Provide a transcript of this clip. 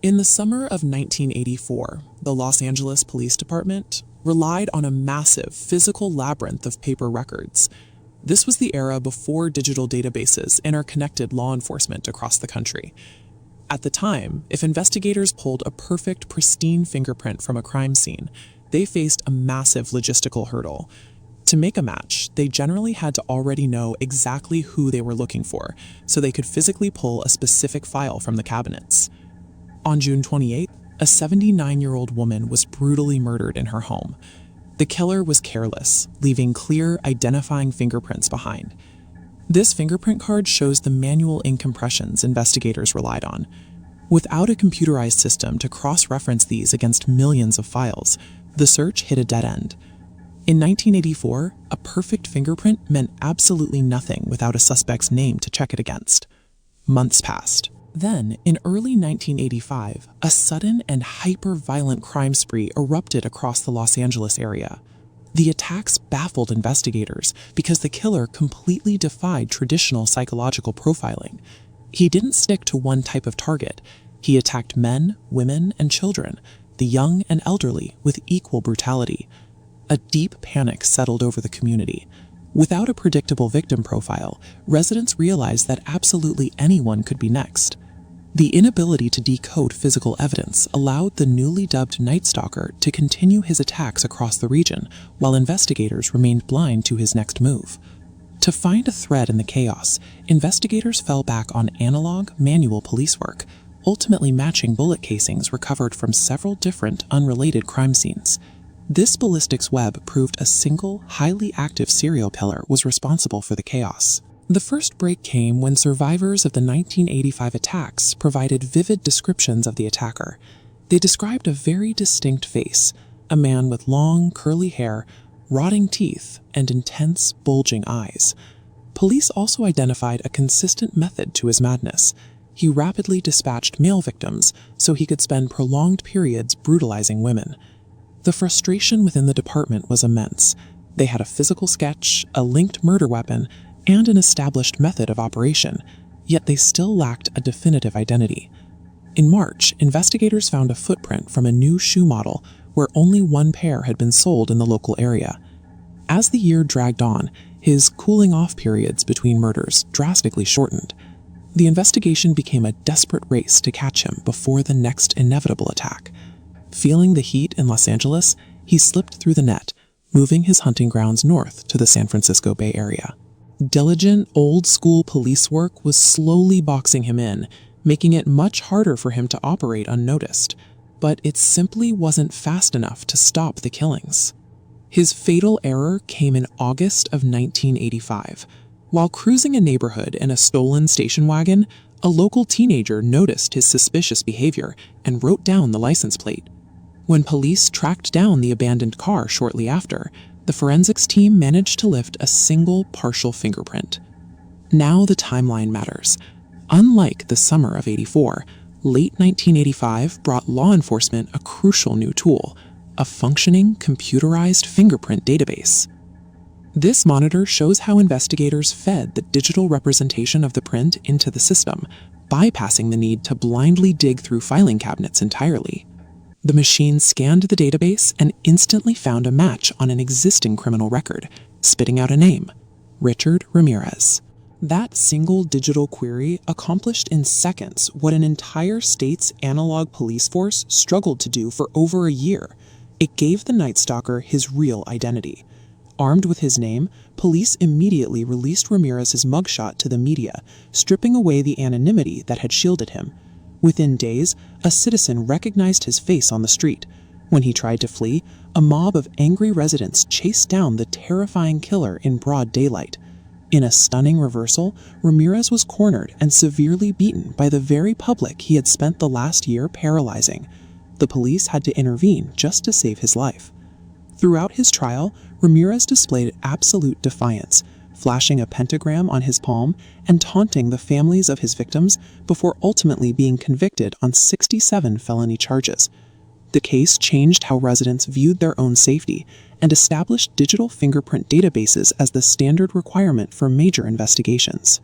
In the summer of 1984, the Los Angeles Police Department relied on a massive physical labyrinth of paper records. This was the era before digital databases interconnected law enforcement across the country. At the time, if investigators pulled a perfect, pristine fingerprint from a crime scene, they faced a massive logistical hurdle. To make a match, they generally had to already know exactly who they were looking for, so they could physically pull a specific file from the cabinets. On June 28th, a 79-year-old woman was brutally murdered in her home. The killer was careless, leaving clear, identifying fingerprints behind. This fingerprint card shows the manual ink impressions investigators relied on. Without a computerized system to cross-reference these against millions of files, the search hit a dead end. In 1984, a perfect fingerprint meant absolutely nothing without a suspect's name to check it against. Months passed. Then, in early 1985, a sudden and hyper-violent crime spree erupted across the Los Angeles area. The attacks baffled investigators because the killer completely defied traditional psychological profiling. He didn't stick to one type of target. He attacked men, women, and children, the young and elderly, with equal brutality. A deep panic settled over the community. Without a predictable victim profile, residents realized that absolutely anyone could be next. The inability to decode physical evidence allowed the newly dubbed Night Stalker to continue his attacks across the region, while investigators remained blind to his next move. To find a thread in the chaos, investigators fell back on analog, manual police work, ultimately matching bullet casings recovered from several different, unrelated crime scenes. This ballistics web proved a single, highly active serial killer was responsible for the chaos. The first break came when survivors of the 1985 attacks provided vivid descriptions of the attacker. They described a very distinct face, a man with long, curly hair, rotting teeth, and intense, bulging eyes. Police also identified a consistent method to his madness. He rapidly dispatched male victims so he could spend prolonged periods brutalizing women. The frustration within the department was immense. They had a physical sketch, a linked murder weapon, and an established method of operation, yet they still lacked a definitive identity. In March, investigators found a footprint from a new shoe model where only one pair had been sold in the local area. As the year dragged on, his cooling-off periods between murders drastically shortened. The investigation became a desperate race to catch him before the next inevitable attack. Feeling the heat in Los Angeles, he slipped through the net, moving his hunting grounds north to the San Francisco Bay Area. Diligent, old-school police work was slowly boxing him in, making it much harder for him to operate unnoticed. But it simply wasn't fast enough to stop the killings. His fatal error came in August of 1985. While cruising a neighborhood in a stolen station wagon, a local teenager noticed his suspicious behavior and wrote down the license plate. When police tracked down the abandoned car shortly after, the forensics team managed to lift a single partial fingerprint. Now the timeline matters. Unlike the summer of '84, late 1985 brought law enforcement a crucial new tool, a functioning, computerized fingerprint database. This monitor shows how investigators fed the digital representation of the print into the system, bypassing the need to blindly dig through filing cabinets entirely. The machine scanned the database and instantly found a match on an existing criminal record, spitting out a name: Richard Ramirez. That single digital query accomplished in seconds what an entire state's analog police force struggled to do for over a year. It gave the Night Stalker his real identity. Armed with his name, police immediately released Ramirez's mugshot to the media, stripping away the anonymity that had shielded him. Within days, a citizen recognized his face on the street. When he tried to flee, a mob of angry residents chased down the terrifying killer in broad daylight. In a stunning reversal, Ramirez was cornered and severely beaten by the very public he had spent the last year paralyzing. The police had to intervene just to save his life. Throughout his trial, Ramirez displayed absolute defiance, flashing a pentagram on his palm and taunting the families of his victims before ultimately being convicted on 67 felony charges. The case changed how residents viewed their own safety and established digital fingerprint databases as the standard requirement for major investigations.